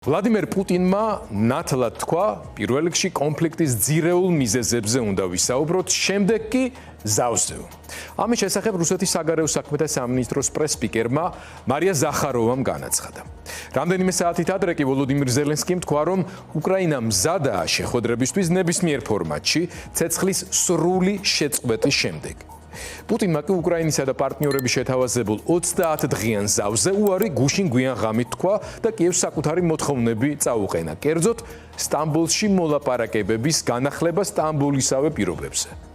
ვლადიმერ პუტინმა ნათლად თქვა, პირველ რიგში კონფლიქტის ძირეულ მიზეზებზე უნდა ვისაუბროთ, შემდეგ კი ზავზეო. ამის შესახებ რუსეთის საგარეო საქმეთა სამინისტროს პრეს-სპიკერმა მარია ზახაროვამ განაცხადა. რამდენიმე საათით ადრე კი ვოლოდიმირ ზელენსკიმ თქვა, რომ უკრაინა მზადაა შეხვედრებისთვის ნებისმიერ ფორმატში ცეცხლის სრული შეწყვეტის შემდეგ. პუტინმა კი უკრაინისა და პარტნიორების შეთავაზებულ 30 დღიან ზავზე უარი გუშინ გვიან ღამით თქვა და კიევს საკუთარი მოთხოვნები წაუყენა. კერძოდ, სტამბოლში მოლაპარაკებების განახლება სტამბოლისავე პირობებზე.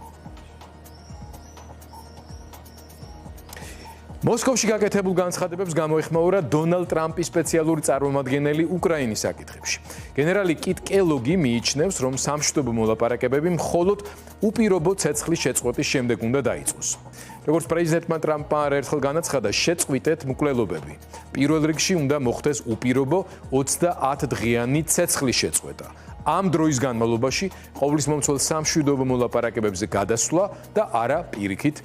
მოსკოვში გაკეთებულ განცხადებებს გამოეხმაურა დონალდ ტრამპის სპეციალური წარმომადგენელი უკრაინის საკითხებში. გენერალი კიტ კელოგი მიიჩნევს, რომ სამშვიდობო მოლაპარაკებები მხოლოდ უპირობო ცეცხლის შეწყვეტის შემდეგ უნდა დაიწყოს. როგორც პრეზიდენტმა ტრამპმა ერთხელ განაცხადა, შეწყვიტეთ მკვლელობები. პირველ რიგში უნდა მოხდეს უპირობო 30 დღიანი ცეცხლის შეწყვეტა. ამ დროის განმავლობაში ყოვლისმომცველ სამშვიდობო მოლაპარაკებებზე გადასვლა და არა პირიქით,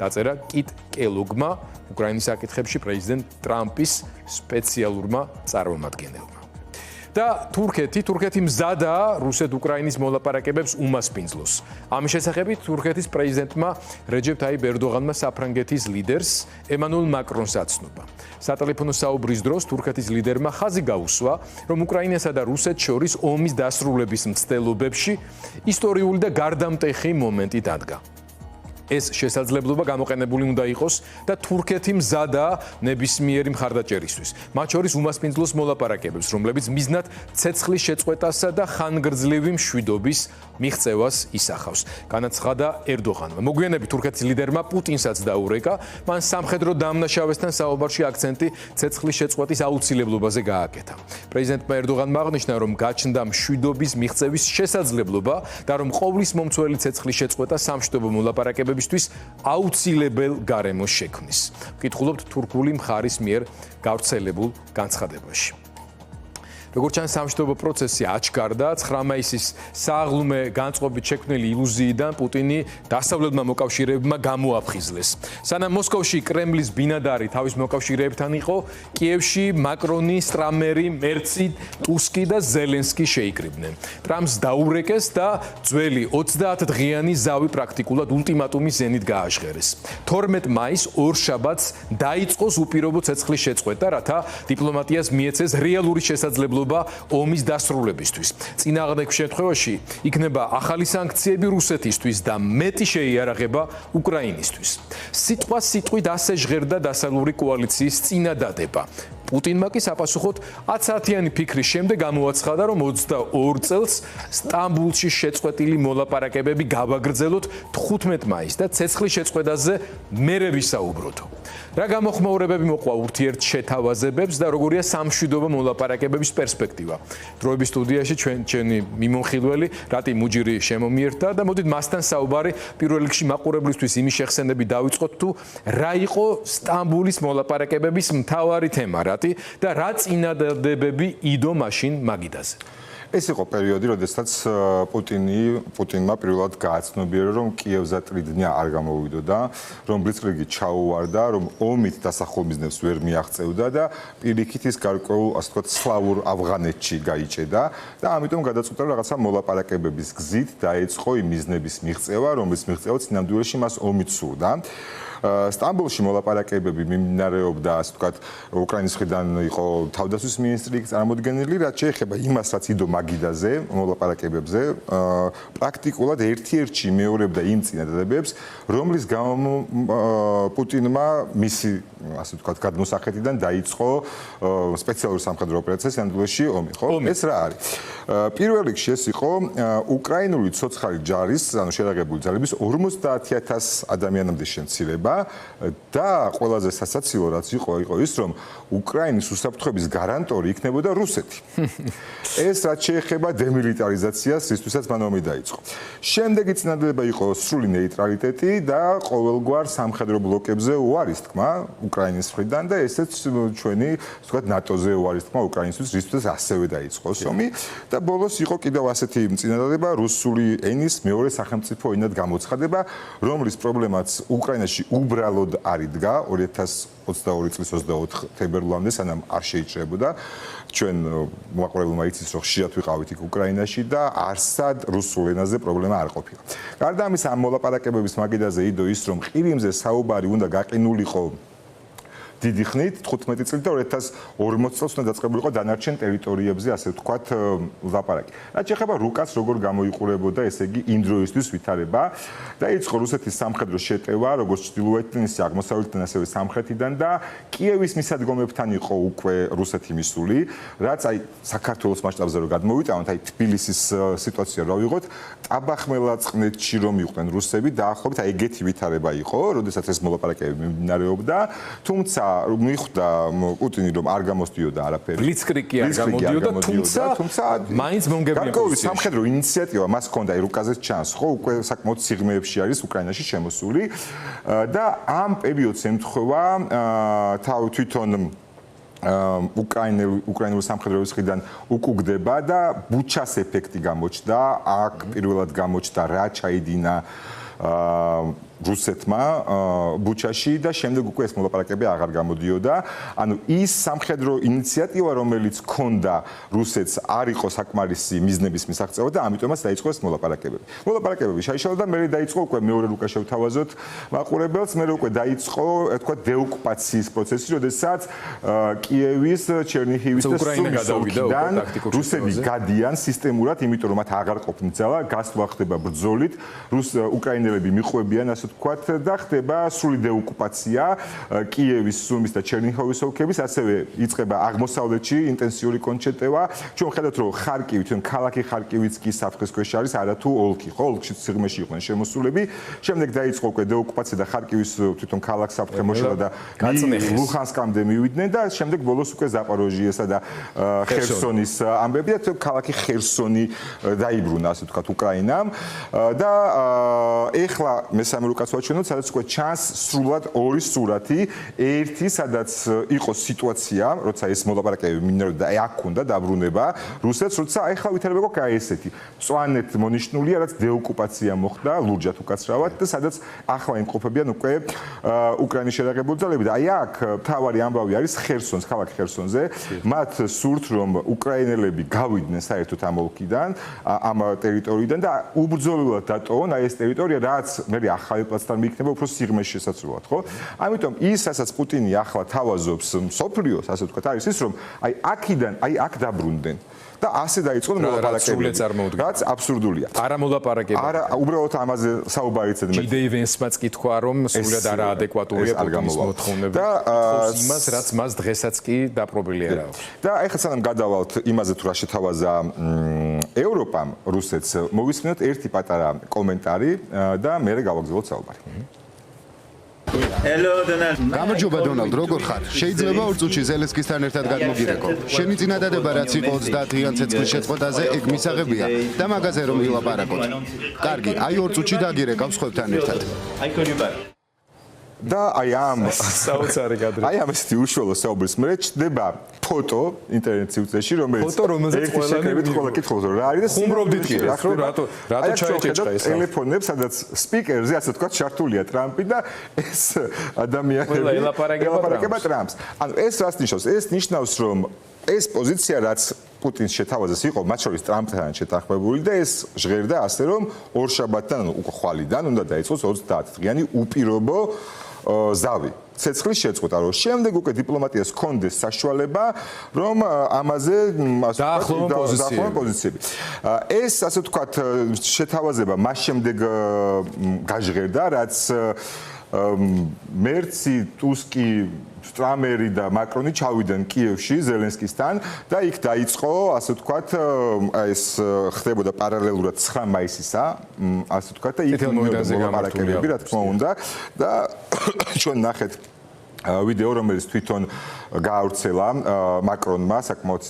დაწერა კიტ კელოგმა უკრაინის საკითხებში პრეზიდენტ ტრამპის სპეციალურმა წარმომადგენელმა. და თურქეთი მზადაა რუსეთ-უკრაინის მოლაპარაკებებს უმასპინძლოს. ამის შესახებ თურქეთის პრეზიდენტმა რეჯეფ ტაიპ ერდოღანმა საფრანგეთის ლიდერს ემანუელ მაკრონს აცნობა. სატელეფონო საუბრის დროს თურქეთის ლიდერმა ხაზი გაუსვა, რომ უკრაინასა და რუსეთს შორის ომის დასრულების მცდელობებში ისტორიული და გარდამტეხი მომენტი დადგა. ეს შესაძლებლობა გამოყენებული უნდა იყოს და თურქეთი მზადაა ნებისმიერი მხარდაჭერისთვის. მათ შორის უმასპინძლოს მოლაპარაკებებს, რომლებიც მიზნად ცეცხლის შეწყვეტასა და ხანგრძლივი მშვიდობის მიღწევას ისახავს. განაცხადა ერდოღანმა. მოგვიანებით თურქეთის ლიდერმა პუტინსაც დაურეკა, მან სამხედრო დამნაშავესთან საუბარში აქცენტი ცეცხლის შეწყვეტის აუცილებლობაზე გააკეთა. პრეზიდენტმა ერდოღანმა აღნიშნა, რომ გაჩნდა მშვიდობის მიღწევის შესაძლებლობა და რომ ყოვლის მომცველი ცეცხლის შეწყვეტა სამშვიდობო მოლაპარაკებების აუცილებელ გარემოს შექმნის. ვკითხულობთ თურქული მხარის მიერ გავრცელებულ განცხადებაში. როგორც ჩანს, სამშვიდობო პროცესი აჩქარდა 9 მაისის სააღლუმე განწყობით შექმნილი ილუზიიდან პუტინი დასავლელმა მოკავშირეებმა გამოაფხიზლეს. სანამ მოსკოვში კრემლის ბინადარი თავის მოკავშირეებთან იყო, კიევში მაკრონი, სტრამერი, მერცი, ტუსკი და ზელენსკი შეიკრიბნენ. ტრამპს დაურეკეს და ძველი 30 დღიანი ზავი პრაქტიკულად ულტიმატუმის ზენით გააჟღერეს. 12 მაისს ორშაბათს დაიწყოს უპირობო ცეცხლის შეწყვეტა, რათა დიპლომატიას მიეცეს რეალური შესაძლებლობა ომის დასრულებისთვის. წინააღმდეგ შემთხვევაში იქნება ახალი სანქციები რუსეთისთვის და მეტი შეიარაღება უკრაინისთვის. სიტყვა სიტყვით ასე ჟღერდა დასავლური კოალიციის წინადადება. პუტინმა კი საპასუხოდ 10 საათიანი ფიქრის შემდეგ გამოაცხადა, რომ 22 წელს სტამბოლში შეწყვეტილი მოლაპარაკებები გავაგრძელოთ 15 მაისს და ცეცხლის შეწყვეტაზე მერე ვისაუბროთ. რა გამოხმაურებები მოყვა ურთიერთშეთავაზებებს და როგორია სამშვიდობო მოლაპარაკებების პერსპექტივა. დროების სტუდიაში ჩვენი მიმოხილველი რატი მუჯირი შემომიერთა და მოდით მასთან საუბარი პირველ რიგში მაყურებლისთვის იმის შეხსენები დავიწყოთ, თუ რა იყო სტამბოლის მოლაპარაკებების მთავარი თემა, და რა წინადადებები იდო მაშინ მაგიდაზე. ეს იყო პერიოდი, როდესაც პუტინმა პირველად გააცნობიერა, რომ კიევზე ტრიდნია არ გამოვიდოდა, რომ ბლიცკრიგი ჩაუვარდა, რომ ომით დასახულ მიზნებს ვერ მიაღწევდა და პირიქით ის გარკვეულ, ასე ვთქვათ, სლავურ ავღანეთში გაიჭედა და ამიტომ გადაწყვიტა რაღაცა მოლაპარაკებების გზით დაეწყო იმ მიზნების მიღწევა, რომლის მიღწევაც ნამდვილში მას ომით სურდა. სტამბოლში მოლაპარაკებები მიმდინარეობდა, ასე ვთქვათ, უკრაინის მხრიდან იყო თავდაცვის მინისტრი წარმოდგენილი, რაც შეეხება იმას, რაც იდო მაგიდაზე, მოლაპარაკებებზე, პრაქტიკულად ერთ-ერთში მეორებდა იმ წინადადებებს, რომლის გამო პუტინმა მისი, ასე ვთქვათ, გადმოსახედიდან დაიწყო სპეციალური სამხედრო ოპერაცია სინამდვილეში ომი, ხო? ეს რა არის? პირველ რიგში ეს იყო უკრაინული ცოცხალი ჯარის, ანუ შერაგებული ძალების 50,000 ადამიანამდე შემცირება. და ყველაზე სასაცილო რაც იყო ის, რომ უკრაინის უსაფრთხოების გარანტორი იქნებოდა რუსეთი. ეს რაც შეეხება დემილიტარიზაციას, რისთვისაც მან ომი დაიწყო. შემდეგი წინადადება იყო სრული ნეიტრალიტეტი და ყოველგვარ სამხედრო ბლოკებზე უარის თქმა. უკრაინის მხრიდან და ესეც ჩვენი ვთქვათ ნატოზე უარის თქმა უკრაინისთვის რისთვის ასევე დაიწყოს ომი და ბოლოს იყო კიდევ ასეთი წინადადება რუსული ენის მეორე სახელმწიფო ენად გამოცხადება, რომლის პრობლემაც უკრაინაში უბრალოდ არ იდგა 2022 წლის 24 თებერვლამდე, სანამ არ შეიჭრებოდა. ჩვენ მოაყურებელმა იცის, რომ ხშირად ვიყავით იქ უკრაინაში და არსად რუსულ ენაზე პრობლემა არ ყოფილა. გარდა ამისა, ამ მოლაპარაკებების მაგიდაზე იდო ის, რომ ყირიმზე საუბარი უნდა გაყინულიყო დიდი ხნით 15 წლით და 2040 წელს უნდა დაწყებულიყო დანარჩენ ტერიტორიებზე, ასე ვთქვათ, ლაპარაკი. რაც ეხება რუკას როგორ გამოიყურებოდა, ესე იგი, იმ დროისთვის ვითარება. დაიწყო რუსეთის სამხედრო შეტევა, როგორც ჩრდილოეთიდან, ისე აღმოსავლეთიდან, ასევე სამხრეთიდან და კიევის მისადგომებთან იყო უკვე რუსეთი მისული, რაც აი საქართველოს მასშტაბზე რო გადმოვიტანოთ, აი თბილისის სიტუაცია რო ვიღოთ, ტაბახმელა წყნეთში რომ იყვნენ რუსები, დაახლოებით აი ეგეთი ვითარება იყო, როდესაც ეს მოლაპარაკებები მიმდინარეობდა, თუმცა მიხვდა პუტინი რომ არ გამოსდიოდა არაფერი. ბლიცკრიკი არ გამოდიოდა, თუმცა მაინც მომგებია. გარკვეული სამხედრო ინიციატივა მას ჰქონდა, აი რუკაზეც ჩანს, ხო, უკვე საკმაოდ სიღრმეებში არის უკრაინაში შემოსული და ამ პერიოდს ემთხვევა თვითონ უკრაინული სამხედროების მხრიდან უკუგდება და ბუჩას ეფექტი გამოჩნდა, აქ პირველად გამოჩნდა რა ჩაიდინა რუსეთმა ბუჩაში და შემდეგ უკვე ეს მოლაპარაკებები აღარ გამოდიოდა. ანუ ის სამხედრო ინიციატივა, რომელიც ჰქონდა რუსეთს, არ იყო საკმარისი მიზნების მისაღწევად და ამიტომაც დაიწყო ეს მოლაპარაკებები. მოლაპარაკებები შეიშალა და მე დაიწყო უკვე მეორე რუკა შევთავაზოთ მაყურებელს, მე უკვე დაიწყო, თქვა, დეოკუპაციის პროცესი, როდესაც კიევის, ჩერნიჰივის და სუმის რუსები გადიან სისტემურად, იმიტომ რომ მათ აღარ ყოფნით ძალა, გასვლა ხდება ბრძოლით, უკრაინელები მიყვებიან, ასე ვთქვათ, და ხდება სრული დეოკუპაცია კიევის, სუმის და ჩერნიჰოვის ოლქების, ასევე იწყება აღმოსავლეთში ინტენსიური კონჩეტევა. ჩვენ ხედავთ, რომ ხარკივი, თვითონ ქალაქი ხარკივიც კი საფრთხის ქვეშ არის, არათუ ოლქი, ხო, ოლქში სიღრმეში იყვნენ შემოსულები. შემდეგ დაიწყო უკვე დეოკუპაცია და ხარკივის თვითონ ქალაქს საფრთხე მოშალა და ლუჰანსკამდე მივიდნენ და შემდეგ ბოლოს უკვე ზაპოროჟიესა და ხერსონის ამბები და ქალაქი ხერსონი დაიბრუნა, ასე ვთქვათ, უკრაინამ და ეხლა მესამე რუკას ვაჩვენოთ, სადაც უკვე ჩანს სრულად ორი სურათი, ერთი სადაც იყო სიტუაცია, როცა ეს მოლაპარაკებები მიმდინარეობდა, აი აქ უნდა დაბრუნება რუსეთს, როცა აი ხა ვითარება გქონდა ესეთი. მწვანედ მონიშნულია, რაც დეოკუპაცია მოხდა ლურჯად უკაცრავად და სადაც ახლა იმყოფებიან უკვე უკრაინის შერაგებული ძალები და აი აქ მთავარი ამბავი არის ხერსონს, ქალაქ ხერსონზე. მათ სურთ, რომ უკრაინელები გავიდნენ საერთოდ ამ ოლქიდან, ამ ტერიტორიიდან და უბრძოლველად დატოვონ აი ეს ტერიტორია, რაც მე ახალი პლაცდარმი იქნება უფრო სიღრმეში შესაძლოა, ხო? ამიტომ ის, რასაც პუტინი ახლა თავაზობს მსოფლიოს, ასე ვთქვათ, არის ის, რომ აი აქიდან, აი აქ დაბრუნდნენ. და ასე დაიწყო მოლაპარაკებები. რაც აბსურდულია. არა მოლაპარაკებები. არა, უბრალოდ ამაზე საუბარიც ედმე. ჯიდეი ვენსმაც კითხვა, რომ სულად არაადეკვატურია პუტინის მოთხოვნები. და იმას, რაც მას დღესაც კი დაპრობილი არა აქვს. და ეხლა სანამ გადავალთ იმაზე, თუ რა შეთავაზა ევროპამ რუსეთს, მოვისმინოთ ერთი პატარა კომენტარი და მე გავაგზავნოთ საუბარი. Hello Donald. გამარჯობა დონალდ, როგორ ხარ? შეიძლება 2 წუთში ზელენსკისთან ერთად გადმოგირეკო. შენი წინადადება რაც იყო 30-იან ცეცხლის შეწყვეტაზე, ეგ მისაღებია და მაგაზე რომ ვილაპარაკოთ. კარგი, აი 2 წუთში დაგირეკავ სხვებთან ერთად. I call you back. და აი ამ საოცარი კადრი. აი ამ ესეთი უშუალო საუბრის მერე ჩდება ფოტო ინტერნეტ სივრცეში, რომელიც რომელზეც ყველა კითხულობს, რა არის და ხუმრობდით კი რა, რატო ჩაეჭეჭყა ეს ტელეფონებს, სადაც სპიკერზე ასე თქვა ჩართულია ტრამპი და ეს ადამიანები ელაპარაკება ტრამპს. ანუ ეს რას ნიშნავს? ეს ნიშნავს, რომ ეს პოზიცია, რაც პუტინს შეთავაზეს, იყო მათ შორის ტრამპთან შეთანხმებული და ეს ჟღერდა ასე, რომ ორშაბათიდან, ანუ უკვე ხვალიდან უნდა დაიწყოს 30 დღიანი უპირობო ზავი. ცეცხლის შეწყვეტა, რომ შემდეგ უკვე დიპლომატიას ჰქონდეს საშუალება, რომ ამაზე დაახლოვან პოზიციები. ეს ასე ვთქვათ, შეთავაზება მას შემდეგ გაჟღერდა, რაც მერცი, ტუსკი, სტრამერი და მაკრონი ჩავიდნენ კიევში ზელენსკისთან და იქ დაიწყო, ასე ვთქვათ, ეს ხდებოდა პარალელურად 9 მაისისა, ასე ვთქვათ, და იქ მოლაპარაკებები, რა თქმა უნდა, და ჩვენ ნახეთ ვიდეო, რომელიც თვითონ გაავრცელა მაკრონმა, საკმაოდ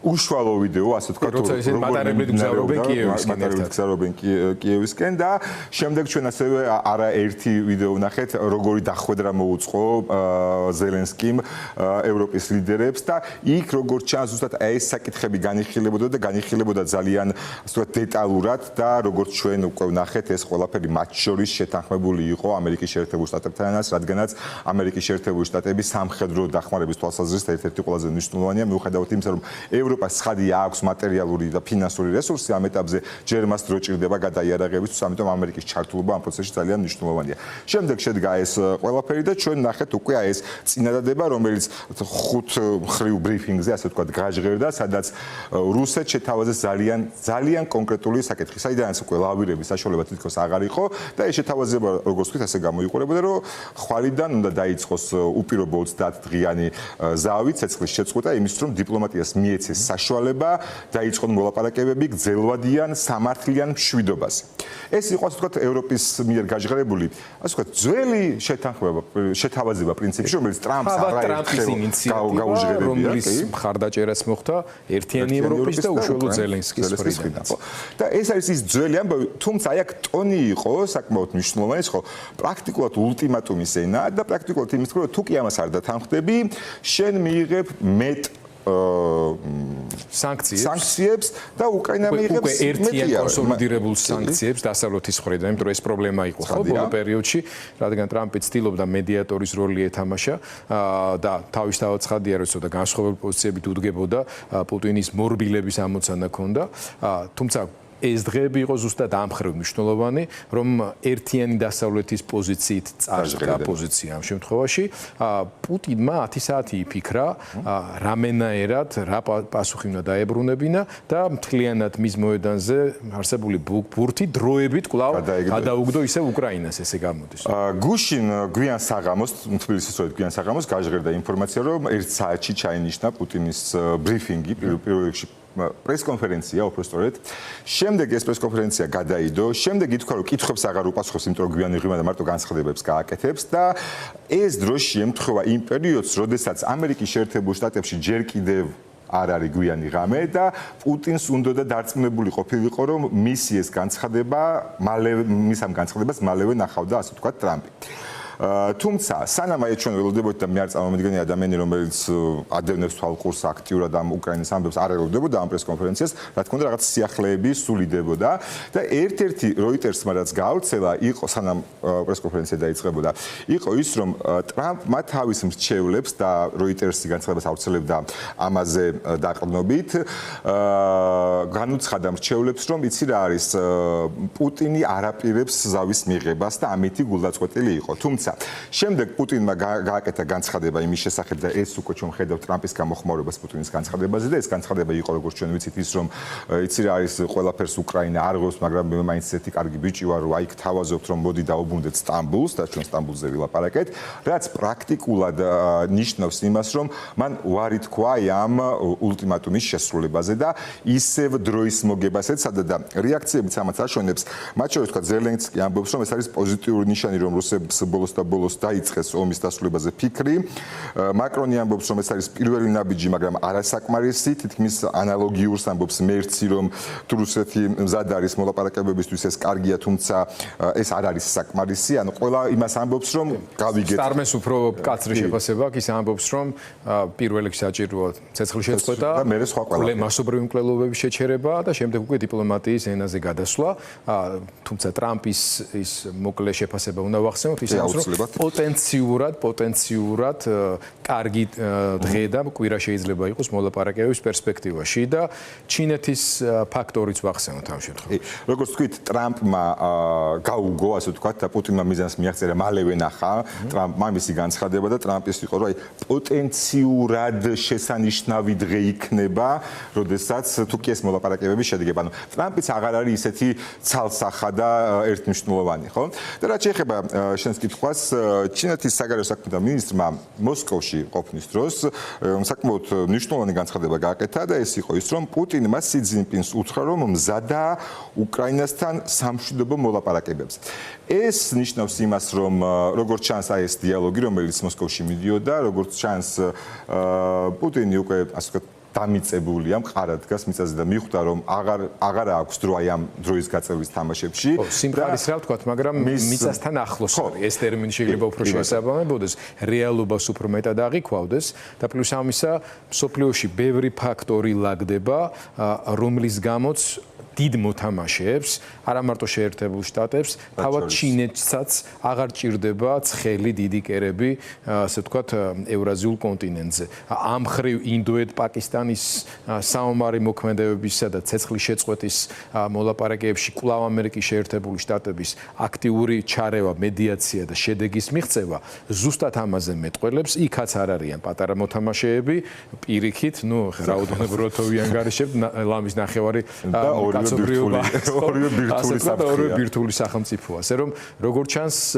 უშუალო ვიდეო, ასე ვთქვათ, როცა ისინი მატარებლით გზავრობენ კიევისკენ და შემდეგ ჩვენ ასევე არაერთი ვიდეო ვნახეთ, როგორი დახვედრა მოუწყო ზელენსკიმ ევროპის ლიდერებს და იქ როგორც ჩანს, ზუსტად ეს საკითხები განიხილებოდა ძალიან ასე ვთქვათ დეტალურად და როგორც ჩვენ უკვე ვნახეთ, ეს ყველაფერი მათ შორის შეთანხმებული იყო ამერიკის შეერთებულ შტატებთანაც, რადგანაც ამერიკის შეერთებული შტატები სამხედრო დახმარების თვალსაზრისით ერთ-ერთი ყველაზე მნიშვნელოვანია, მიუხედავად იმისა, რომ ევროპას ცხადია აქვს მატერიალური და ფინანსური რესურსი ამ ეტაპზე, ჯერ მას დრო ჭირდება გადაიარაღებისთვის, ამიტომ ამერიკის ჩართულობა ამ პროცესში ძალიან მნიშვნელოვანია. შემდეგ შედგა ეს ყველაფერი და ჩვენ ნახეთ უკვე ეს წინადადება, რომელიც 5 მხრივ ბრიფინგზე, ასე ვთქვათ, გაჟღერდა, სადაც რუსეთს შეთავაზეს ძალიან კონკრეტული საკითხი, საიდანაც უკვე ლავირების საშუალება თითქოს აღარ იყო და ეს შეთავაზება, როგორც ვთქვით, ასე გამოიყურებოდა, რომ ხვალიდან უნდა დაიწყოს უპირობო 30 დღიანი ზავი, ცეცხლის შეწყვეტა, იმისთვის რომ დიპლომატიას მიეცეს საშუალება დაიწყონ მოლაპარაკებები გრძელვადიან სამართლიან მშვიდობაზე. ეს იყო, ასე ვთქვათ, ევროპის მიერ გაჟღერებული, ასე ვთქვათ, ძველი შეთავაზება პრინციპში, რომელიც ტრამპს ტრამპის ინიციატივა, რომელიც მხარდაჭერას მოხდა ერთიანი ევროპის და უშუალო ზელენსკის მხრიდან. და ეს არის ის ძველი ამბავი, თუმცა აი აქ ტონი იყო საკმაოდ მნიშვნელოვანი, ხო, პრაქტიკულად ულტიმატუმის ენა და პრაქტიკულად იმის თქმა, რომ თუ კი ამას არ დათანხმდები, შენ მიიღებ მეტ სანქციებს და უკრაინა მიიღებს უკვე ერთიან კონსოლიდირებულ სანქციებს დასავლეთის მხრიდან, იმიტომ რომ ეს პრობლემა იყო ხო ბოლო პერიოდში, რადგან ტრამპი ცდილობდა მედიატორის როლი ეთამაშა და თავისთავად ცხადია, რომ ცოტა განსხვავებული პოზიციებით უდგებოდა პუტინის მორბილების ამოცანა ჰქონდა, თუმცა ეს დღეები იყო ზუსტად ამ მხრივ მნიშვნელოვანი, რომ ერთიანი დასავლეთის პოზიციით წარსდგა პოზიცია ამ შემთხვევაში. პუტინმა 10 საათი იფიქრა, რამენაერად, რა პასუხი უნდა დაებრუნებინა და მთლიანად მის მოედანზე არსებული ბურთი დროებით კვლავ გადაუგდო ისე უკრაინას, ესე გამოდის. გუშინ გვიან საღამოს, თბილისის სწორედ გვიან საღამოს გაჟღერდა ინფორმაცია, რომ 1 საათში ჩაინიშნა პუტინის ბრიფინგი პირველ რიგში პრესკონფერენცია, უბრალოდ. შემდეგ ეს პრესკონფერენცია გადაიდო, შემდეგ ითქვა, რომ კითხვებს აღარ უპასუხობს, იმიტომ რომ გვიანი ღრმა და მარტო განცხადებებს გააკეთებს და ეს დროში ემთხვევა იმ პერიოდს, როდესაც ამერიკის შეერთებულ შტატებში ჯერ კიდევ არ არის გვიანი ღამე და პუტინს უნდოდა დარწმუნებული ყოფილიყო, რომ მისი ეს განცხადება მის ამ განცხადებას მალევე ნახავდა, ასე ვთქვათ, ტრამპი. თუმცა სანამ აი ჩვენ ველოდებოდით და მე არ წარმომიდგენი ადამიანი, რომელიც ადევნებს თვალყურს აქტიურად ამ უკრაინის ამბებს არ ელოდებოდა ამ პრესკონფერენციას, რა თქმა უნდა რაღაც სიახლეები სულიდებოდა და ერთ-ერთი როიტერსმა რაც გაავრცელა იყო სანამ პრესკონფერენცია დაიწყებოდა, იყო ის, რომ ტრამპმა თავის მრჩევლებს და როიტერსი განცხადებას ავრცელებდა ამაზე დაყრდნობით, განუცხადა მრჩევლებს, რომ იცი რა არის, პუტინი არაპირებს ზავის მიღებას და ამითი გულდაწყვეტილი იყო. თუმცა შემდეგ პუტინმა გააკეთა განცხადება იმის შესახებ და ეს უკვე ჩვენ ხედავთ ტრამპის გამოხმაურებას პუტინის განცხადებაზე და ეს განცხადება იყო, როგორც ჩვენ ვიცით, ის რომ იცი რა არის, ყველაფერს უკრაინა არ ღვევს, მაგრამ მე მაინც ესეთი კარგი ბიჭი ვარ, რომ აი გთავაზობთ, რომ მოდი დაუბრუნდეთ სტამბულს და ჩვენ სტამბულზე ვილაპარაკეთ, რაც პრაქტიკულად ნიშნავს იმას, რომ მან უარი თქვა ამ ულტიმატუმის შესრულებაზე და ისევ დროის მოგებასაც და რეაქციებიც ამას აშუქებს, მათ შორის თქვა ზელენსკი ამბობს, რომ ეს არის პოზიტიური ნიშანი, რომ რუსებს ბოლოს დაიწყეს ომის დასრულებაზე ფიქრი. მაკრონი ამბობს, რომ ეს არის პირველი ნაბიჯი, მაგრამ არასაკმარისი, თითქმის ანალოგიურს ამბობს მერცი, რომ თუ რუსეთი მზად არის მოლაპარაკებებისთვის, ეს კარგია, თუმცა ეს არ არის საკმარისი. ანუ ყველა იმას ამბობს, რომ გავიგეთ. სტარმეს უფრო კაცრი შეფასება აქვს, ის ამბობს, რომ პირველ რიგში საჭიროა ცეცხლის შეწყვეტა და მერე სხვა ყველა მასობრივი მკვლელობების შეჩერება და შემდეგ უკვე დიპლომატიის ენაზე გადასვლა. თუმცა ტრამპის ის მოკლე შეფასება უნდა ვახსენოთ, ის პოტენციურად კარგი დღე და კვირა შეიძლება იყოს მოლაპარაკებების პერსპექტივაში და ჩინეთის ფაქტორიც ვახსენოთ ამ შემთხვევაში. როგორც თქვით, ტრამპმა გაუგო, ასე ვთქვათ, და პუტინმა მიზანს მიაღწია, მალევე ნახა ტრამპმა მისი განცხადება და ტრამპის იყო, რომ აი პოტენციურად შესანიშნავი დღე იქნება, როდესაც თუ კი ეს მოლაპარაკებები შედგება. ანუ ტრამპიც აღარ არის ისეთი ცალსახა და ერთმნიშვნელოვანი, ხო? და რაც შეეხება შენს კითხვას, ჩინეთის საგარეო საქმეთა მინისტრმა მოსკოვში ყოფნის დროს საკმაოდ მნიშვნელოვანი განცხადება გააკეთა და ეს იყო ის, რომ პუტინმა სი ძინპინს უთხრა, რომ მზადაა უკრაინასთან სამშვიდობო მოლაპარაკებებს. ეს ნიშნავს იმას, რომ როგორც ჩანს აი ეს დიალოგი, რომელიც მოსკოვში მიდიოდა, როგორც ჩანს პუტინი უკვე ასე ვთქვათ დამიწებულია, მყარად დგას მიწაზე და მიხვდა რომ აღარ აქვს დრო აი ამ დროის გაწევრის თამაშებში. სიმყარის რა ვთქვათ, მაგრამ მიწასთან ახლოს არის. ეს ტერმინი შეიძლება უფრო შეესაბამებოდეს, რეალობას უფრო მეტად აღიქვავდეს და პლუს ამისა, მსოფლიოში ბევრი ფაქტორი ლაგდება, რომლის გამოც დიდ მოთამაშეებს, არა მარტო შეერთებულ შტატებს, თავად ჩინეთსაც აღარ ჭირდება ცხელი დიდი კერები, ასე ვთქვათ, ევრაზიულ კონტინენტზე. ამ ხრივ ინდოეთ, პაკისტანის საომარი მოქმედებებისა და ცეცხლის შეწყვეტის მოლაპარაკებებში კვლავ ამერიკის შეერთებული შტატების აქტიური ჩარევა, მედიაცია და შედეგის მიღწევა ზუსტად ამაზე მეტყველებს. იქაც არ არიან პატარა მოთამაშეები, პირიქით, რაოდენობით როთოვიან გარეშე, ლამის ნახევარი ორივე ბირთვული სახელმწიფოა. ასე რომ როგორც ჩანს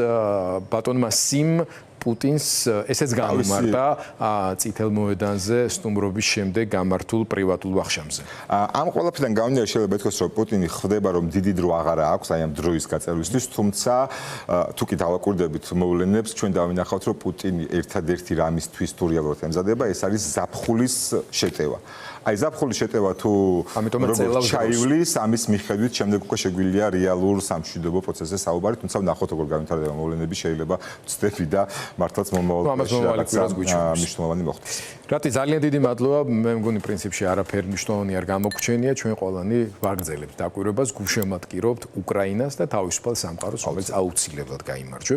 ბატონმა სიმ პუტინს ესეც გამომართა წითელ მოედანზე სტუმრობის შემდეგ გამართულ პრივატულ ვახშამზე. ამ ყველაფერთან გამომდინარე შეიძლება ითქვას რომ პუტინი ხვდება რომ დიდი დრო აღარა აქვს აი ამ დროის გაწევრისთვის, თუმცა თუ კი დავაკვირდებით მოვლენებს, ჩვენ დავინახავთ რომ პუტინი ერთადერთი რამისთვის თუ რეალურად ემზადება, ეს არის ზაფხულის შეტევა. აი ზაფხულის შეტევა თუ როგორც ჩაივლის, ამის მიხედვით შემდეგ უკვე შეგვიძლია რეალურ სამშვიდობო პროცესზე საუბარი, თუმცა ვნახოთ როგორ განვითარდება მოვლენები, შეიძლება ვცდები და მართლაც მომავალში მნიშვნელოვანი მოხდეს. რატი ძალიან დიდი მადლობა, მე მგონი პრინციპში არაფერი მნიშვნელოვანი არ გამოგვჩენია, ჩვენ ყველანი ვაგრძელებთ დაკვირვებას, გულშემატკივრობთ უკრაინას და თავისუფალ სამყაროს, რომელიც აუცილებლად გაიმარჯვებს.